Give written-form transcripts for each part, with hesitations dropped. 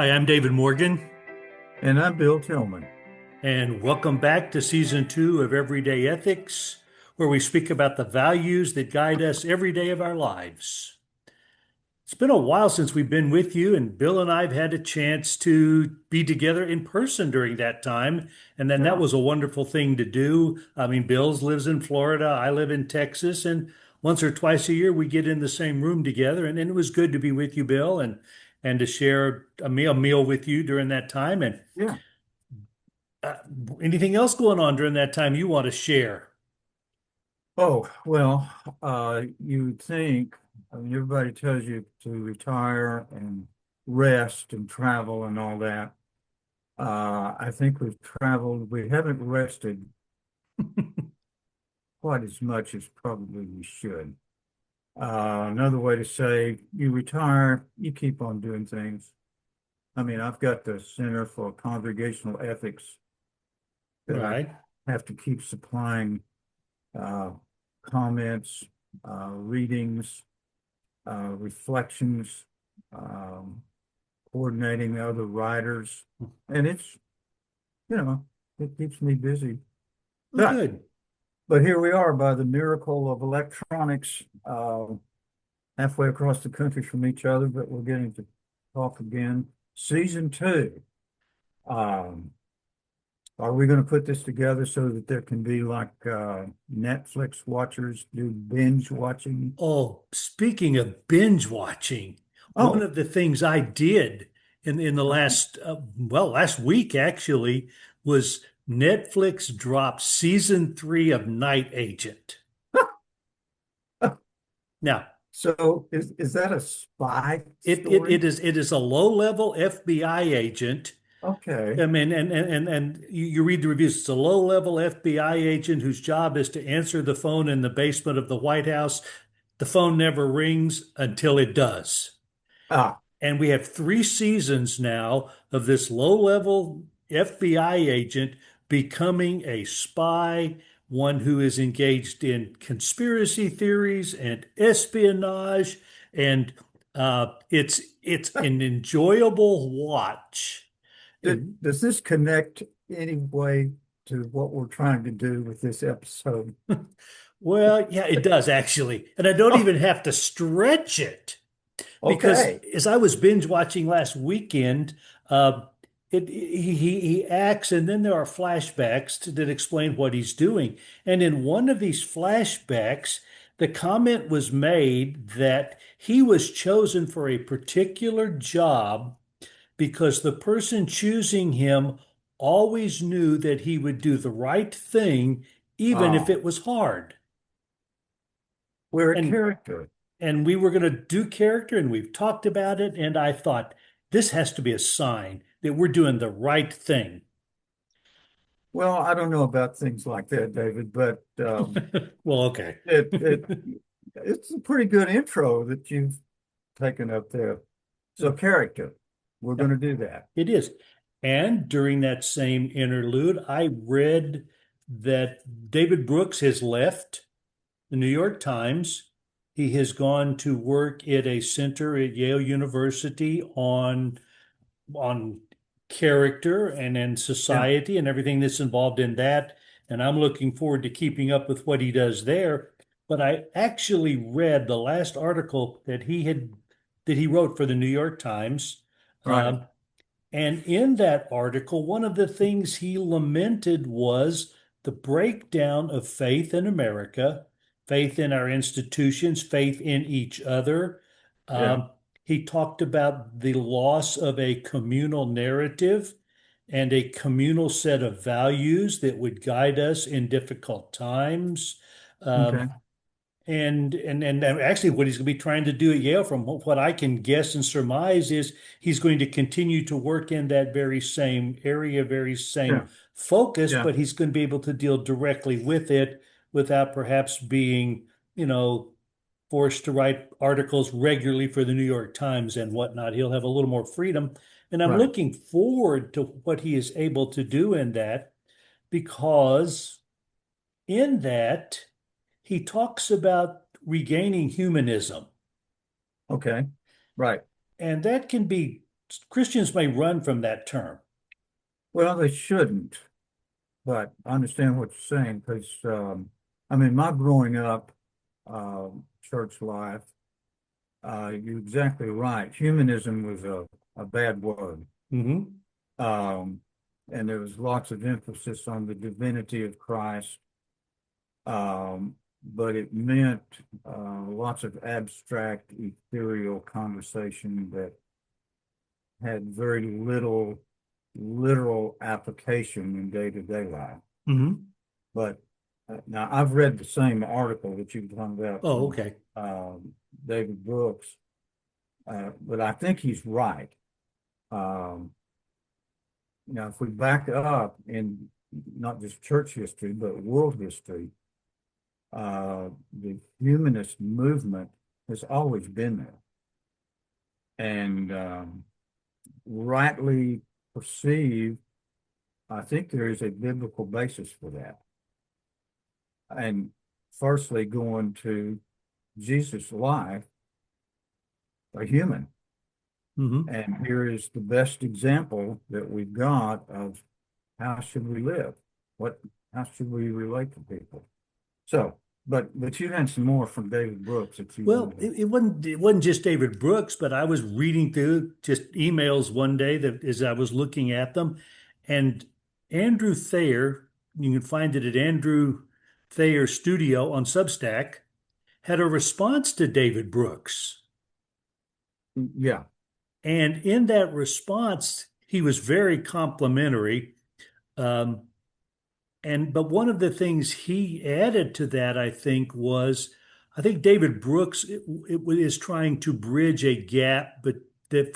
Hi, I'm David Morgan, And I'm Bill Tillman. and welcome back to season two of Everyday Ethics, where we speak about the values that guide us every day of our lives. It's been a while since we've been with you, and Bill and I have had a chance to be together in person during that time, and then that Yeah. was a wonderful thing to do. I mean, Bill's lives in Florida, I live in Texas, and once or twice a year we get in the same room together, and it was good to be with you, Bill, and to share a meal with you during that time. And Yeah. Uh, anything else going on during that time you want to share? Oh, well, you'd think, I mean, everybody tells you to retire and rest and travel and all that. I think we've traveled, we haven't rested quite as much as probably we should. Another way to say you retire, you keep on doing things. I mean, I've got the Center for Congregational Ethics that I Right. have to keep supplying uh, comments, readings, reflections, um, coordinating other writers. And you know, it keeps me busy. Well, But, good. but here we are by the miracle of electronics, halfway across the country from each other, but we're getting to talk again. Season two. Um, Are we going to put this together so that there can be like Netflix watchers do binge watching? Oh, speaking of binge watching, one Oh, of the things I did in the okay. last week actually was Netflix dropped season three of Night Agent. Now, So is that a spy it it, story? it is a low-level FBI agent. Okay. I mean, and you read the reviews. It's a low-level FBI agent whose job is to answer the phone in the basement of the White House. The phone never rings until it does. Ah, And we have three seasons now of this low-level FBI agent becoming a spy, one who is engaged in conspiracy theories and espionage, and it's an enjoyable watch. And does this connect any way to what we're trying to do with this episode? well, yeah, it does actually, and I don't Oh, even have to stretch it. Because okay. as I was binge watching last weekend, uh, he acts, and then there are flashbacks that explain what he's doing. And in one of these flashbacks, the comment was made that he was chosen for a particular job because the person choosing him always knew that he would do the right thing, even if Oh, it was hard. we're a And character. and we were going to do character and we've talked about it. And I thought, this has to be a sign that we're doing the right thing. Well, I don't know about things like that, David, but Well, okay. it it it's a pretty good intro that you've taken up there. So character, we're Yeah, going to do that. it is. And during that same interlude, I read that David Brooks has left the New York Times. He has gone to work at a center at Yale University on character and in Yeah, society and everything that's involved in that. And I'm looking forward to keeping up with what he does there. But I actually read the last article that he wrote for the New York Times. right. Um, and in that article, one of the things he lamented was the breakdown of faith in America, faith in our institutions, faith in each other. Yeah. Um, he talked about the loss of a communal narrative and a communal set of values that would guide us in difficult times. Okay. Um, and actually, what he's going to be trying to do at Yale, from what I can guess and surmise, is he's going to continue to work in that very same area, very Yeah. same focus, Yeah. but he's going to be able to deal directly with it without perhaps being, you know, forced to write articles regularly for the New York Times and whatnot. He'll have a little more freedom. And I'm Right. looking forward to what he is able to do in that, because in that, he talks about regaining humanism. Okay. Right. And that can be Christians may run from that term. Well, they shouldn't, but I understand what you're saying because, I mean, my growing up, church life, you're exactly right. Humanism was a bad word. Hmm. Um, and there was lots of emphasis on the divinity of Christ. But it meant lots of abstract, ethereal conversation that had very little literal application in day-to-day life. Hmm. But now I've read the same article that you were talking about Oh, from okay. David Brooks, but I think he's right. Um, if we back up in not just church history, but world history, the humanist movement has always been there. And rightly perceived, I think there is a biblical basis for that. And firstly, going to Jesus' life, a human. Hmm. And here is the best example that we've got of how should we live? What, how should we relate to people? So, but you had some more from David Brooks that you Well, wanted to. it wasn't just David Brooks, but I was reading through just emails one day that as I was looking at them, and Andrew Thayer, you can find it at Andrew Thayer Studio on Substack, had a response to David Brooks. Yeah, And in that response, he was very complimentary. Um, but one of the things he added to that, I think, was I think David Brooks is trying to bridge a gap, but that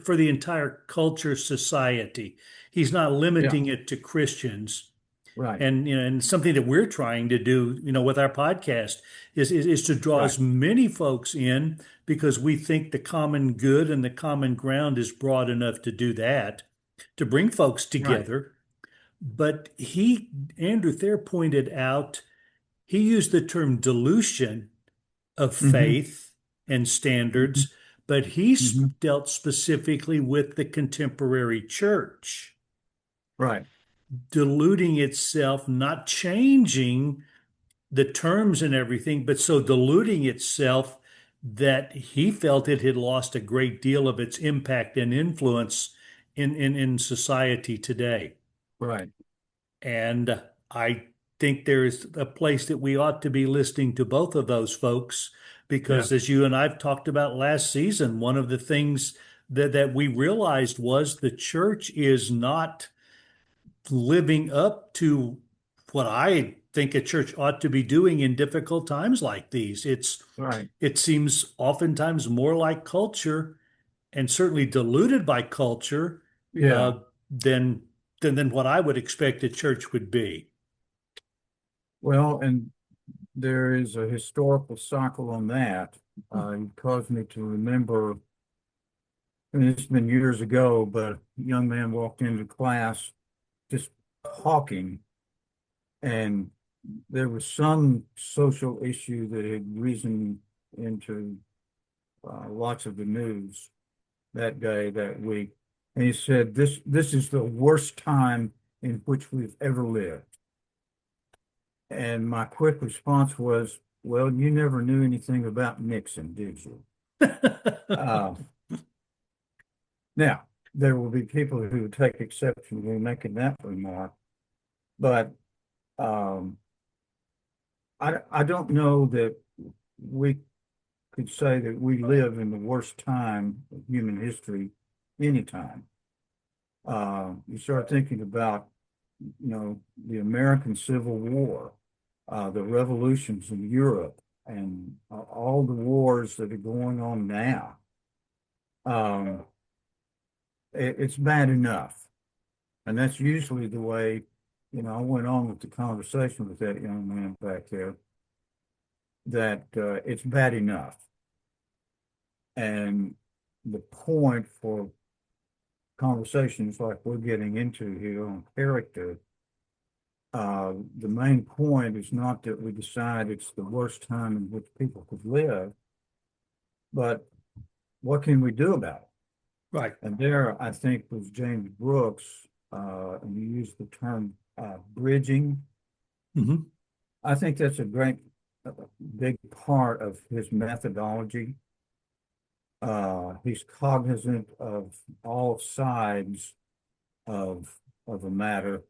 for the entire culture society. He's not yeah, limiting it to Christians. right, And something that we're trying to do, with our podcast is to draw right, as many folks in because we think the common good and the common ground is broad enough to do that, to bring folks right. together. But Andrew Thayer pointed out, he used the term dilution of Hmm. faith and Hmm. standards, but he Hmm. dealt specifically with the contemporary church, Right, diluting itself, not changing the terms and everything, but so diluting itself that he felt it had lost a great deal of its impact and influence in society today. right. And I think there is a place that we ought to be listening to both of those folks Yeah, because, as you and I've talked about last season, one of the things that we realized was the church is not living up to what I think a church ought to be doing in difficult times like these. right. It seems oftentimes more like culture and certainly diluted by culture Yeah. uh, than than what I would expect a church would be. Well, and there is a historical cycle on that. It caused me to remember, I mean, it's been years ago, but a young man walked into class just talking, and there was some social issue that had risen into lots of the news that day, that week. And he said, this is the worst time in which we've ever lived. And my quick response was, well, you never knew anything about Nixon, did you? Uh, Now, there will be people who would take exception to making that remark, but um, I don't know that we could say that we live in the worst time of human history anytime. You start thinking about, the American Civil War, the revolutions in Europe, and all the wars that are going on now. Um, it's bad enough. And that's usually the way, I went on with the conversation with that young man back there, that it's bad enough. And the point for conversations like we're getting into here on character, the main point is not that we decide it's the worst time in which people could live, but what can we do about it? Right. And there, I think, was James Brooks, and you used the term bridging. Hmm. I think that's a great, big part of his methodology. He's cognizant of all sides of a matter,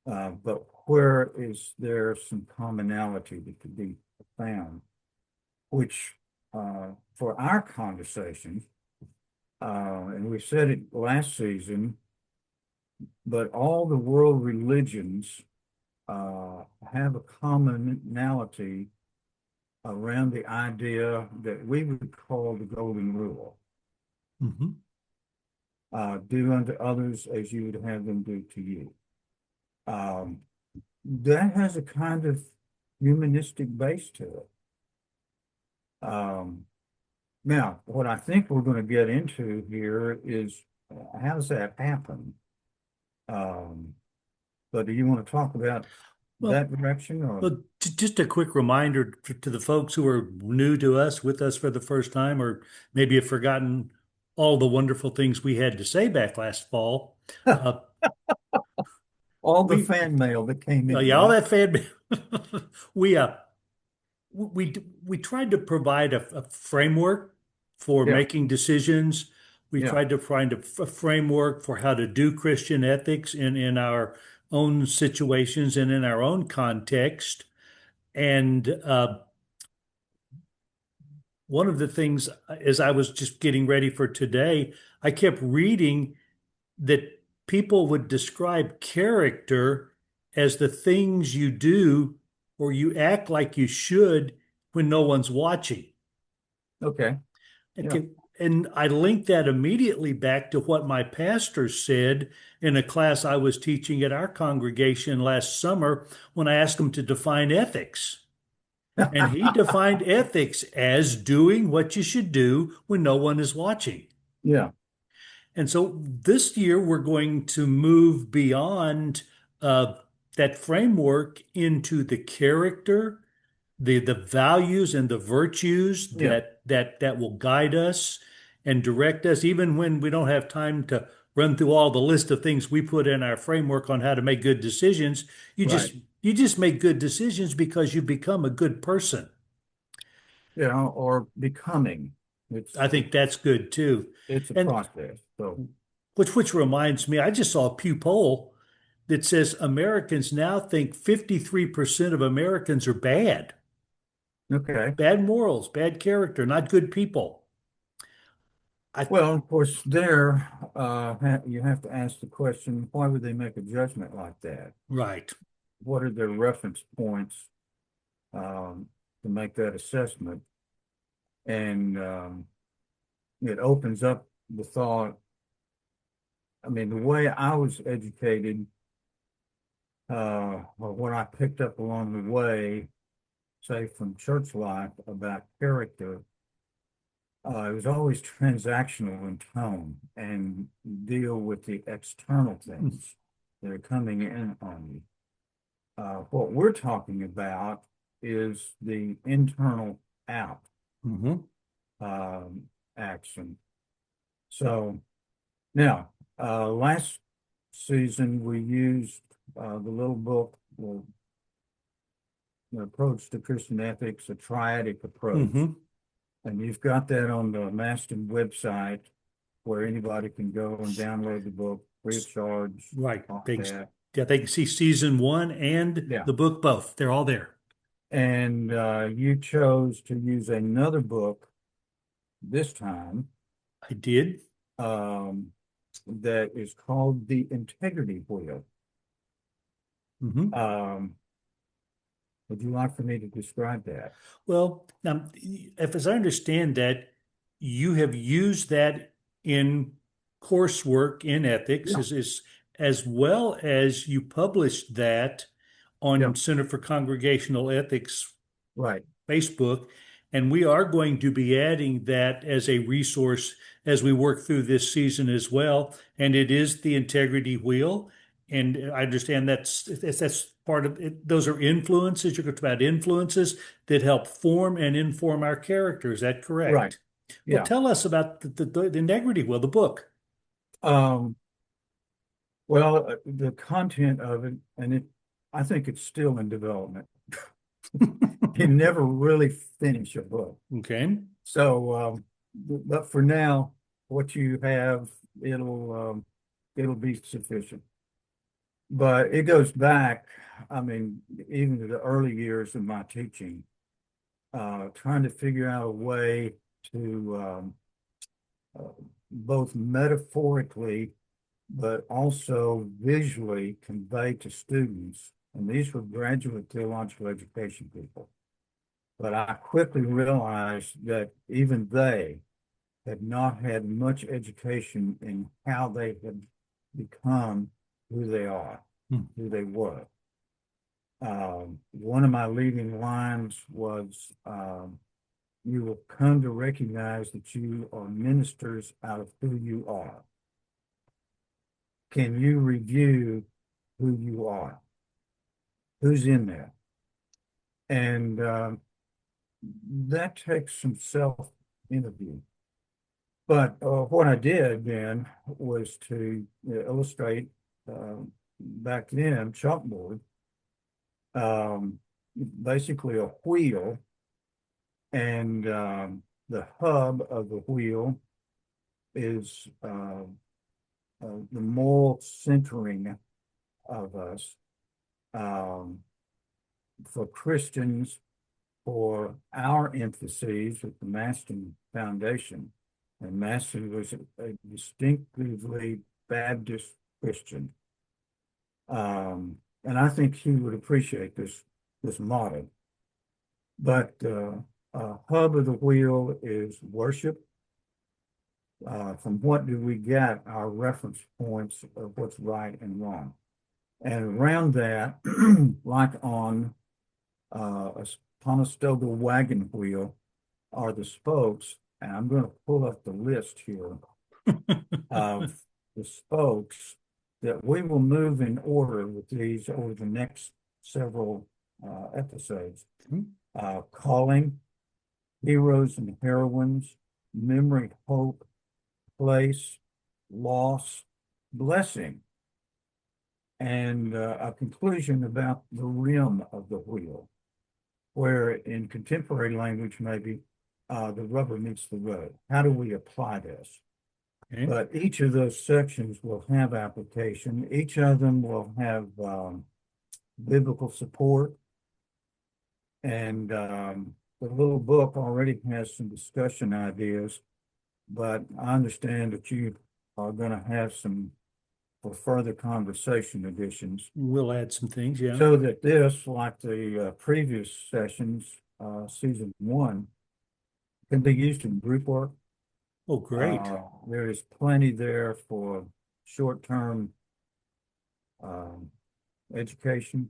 but where is there some commonality that could be found, which for our conversation, and we said it last season, but all the world religions have a commonality around the idea that we would call the golden rule. Hmm. Do unto others as you would have them do to you. Um, that has a kind of humanistic base to it. Um, Now, what I think we're going to get into here is how does that happen? Um, but do you want to talk about Well, that direction or? well, just a quick reminder to the folks who are new to us, with us for the first time, or maybe have forgotten all the wonderful things we had to say back last fall. Uh, All the we, fan mail that came in, yeah, all right? that fan, we we we tried to provide a framework for Yeah, making decisions. We yeah, tried to find a framework for how to do Christian ethics in our own situations and in our own context. And one of the things, as I was just getting ready for today, I kept reading that people would describe character as the things you do or you act like you should when no one's watching. okay, yeah, Okay. And I linked that immediately back to what my pastor said in a class I was teaching at our congregation last summer when I asked him to define ethics. And he defined ethics as doing what you should do when no one is watching. yeah, And so this year we're going to move beyond uh, that framework into the character, the values and the virtues yeah, that will guide us and direct us, even when we don't have time to run through all the list of things we put in our framework on how to make good decisions. You right, just you just make good decisions because you become a good person. yeah, or becoming. I think that's good too. It's a And process. So, which reminds me, I just saw a Pew poll that says Americans now think 53% of Americans are bad. okay. Bad morals, bad character, not good people. I Well, of course, there you have to ask the question, why would they make a judgment like that? Right. What are their reference points to make that assessment? And it opens up the thought. I mean, the way I was educated, or what I picked up along the way, say from church life about character, it was always transactional in tone and deal with the external things that are coming in on you. What we're talking about is the internal out Mm-hmm. um, action. So now, last season we used the little book, the approach to Christian ethics, a triadic approach. Mm-hmm. And you've got that on the Maston website where anybody can go and download the book free of charge Right. off They, that. yeah, they can see season one and Yeah. the book both. They're all there. And you chose to use another book this time I did. um, that is called The Integrity Wheel. Mm-hmm. Um, would you like for me to describe that? Well, now, if as I understand that, you have used that in coursework in ethics Yeah. as well as you published that Yeah, on Center for Congregational Ethics right, Facebook. And we are going to be adding that as a resource as we work through this season as well. And it is the integrity wheel. And I understand that's part of it. Those are influences. You're talking about influences that help form and inform our character. Is that right. correct? Well, Yeah. tell us about the integrity wheel, the book. Um, well, the content of it, I think it's still in development. You never really finish a book. Okay. So, but for now, what you have, it'll be sufficient. But it goes back, I mean, even to the early years of my teaching, trying to figure out a way to uh, both metaphorically but also visually convey to students, and these were graduate theological education people. But I quickly realized that even they had not had much education in how they had become who they are, Hmm. who they were. One of my leading lines was, you will come to recognize that you are ministers out of who you are. Can you review who you are? Who's in there? And that takes some self-interview. But what I did then was to illustrate back then chalkboard, basically a wheel, and the hub of the wheel is the moral centering of us. Um, for Christians, for our emphases at the Maston Foundation, and Maston was a distinctively Baptist Christian. And I think he would appreciate this model. But hub of the wheel is worship. From what do we get our reference points of what's right and wrong? And around that, like on a Conestoga wagon wheel, are the spokes. And I'm going to pull up the list here of the spokes that we will move in order with these over the next several episodes. Calling, heroes and heroines, memory, hope, place, loss, blessing, and a conclusion about the rim of the wheel, where in contemporary language, maybe the rubber meets the road. How do we apply this? Okay. But each of those sections will have application. Each of them will have biblical support. And the little book already has some discussion ideas, but I understand that you are going to have some for further conversation additions, We'll add some things, yeah. so that this, like the previous sessions, season one, can be used in group work. Oh, great. There is plenty there for short-term um, education,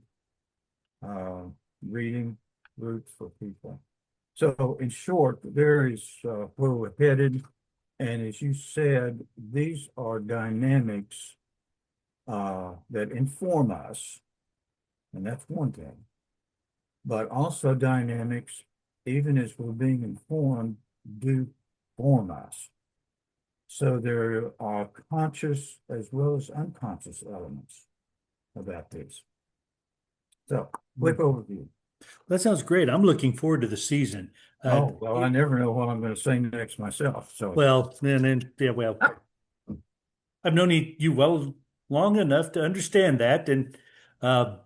uh, reading groups for people. So in short, there is where we're headed. And as you said, these are dynamics that inform us, and that's one thing, but also dynamics, even as we're being informed, do form us. So there are conscious as well as unconscious elements about this. So, quick overview. That sounds great. I'm looking forward to the season. Oh, well, I never know what I'm going to say next myself. So, Well, and yeah, well, I've known you well long enough to understand that, and uh,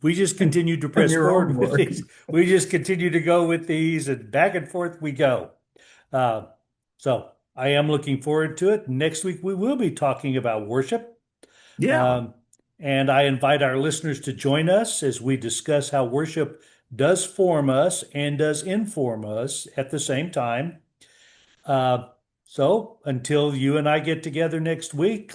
we just continue to in press your own forward with words. these. We just continue to go with these, and back and forth we go. Uh, so I am looking forward to it. Next week we will be talking about worship, Yeah. um, and I invite our listeners to join us as we discuss how worship does form us and does inform us at the same time. Uh, so until you and I get together next week,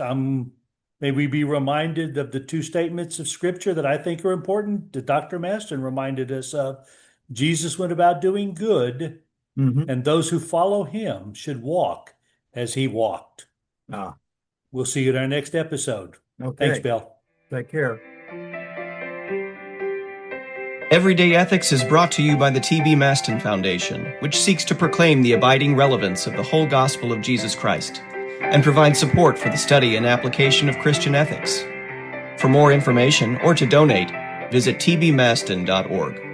may we be reminded of the two statements of Scripture that I think are important that Dr. Maston reminded us of. Jesus went about doing good, Hmm. and those who follow him should walk as he walked. Ah, We'll see you in our next episode. Thanks, okay. Bill. Take care. Everyday Ethics is brought to you by the T.B. Maston Foundation, which seeks to proclaim the abiding relevance of the whole gospel of Jesus Christ and provide support for the study and application of Christian ethics. For more information or to donate, visit tbmaston.org.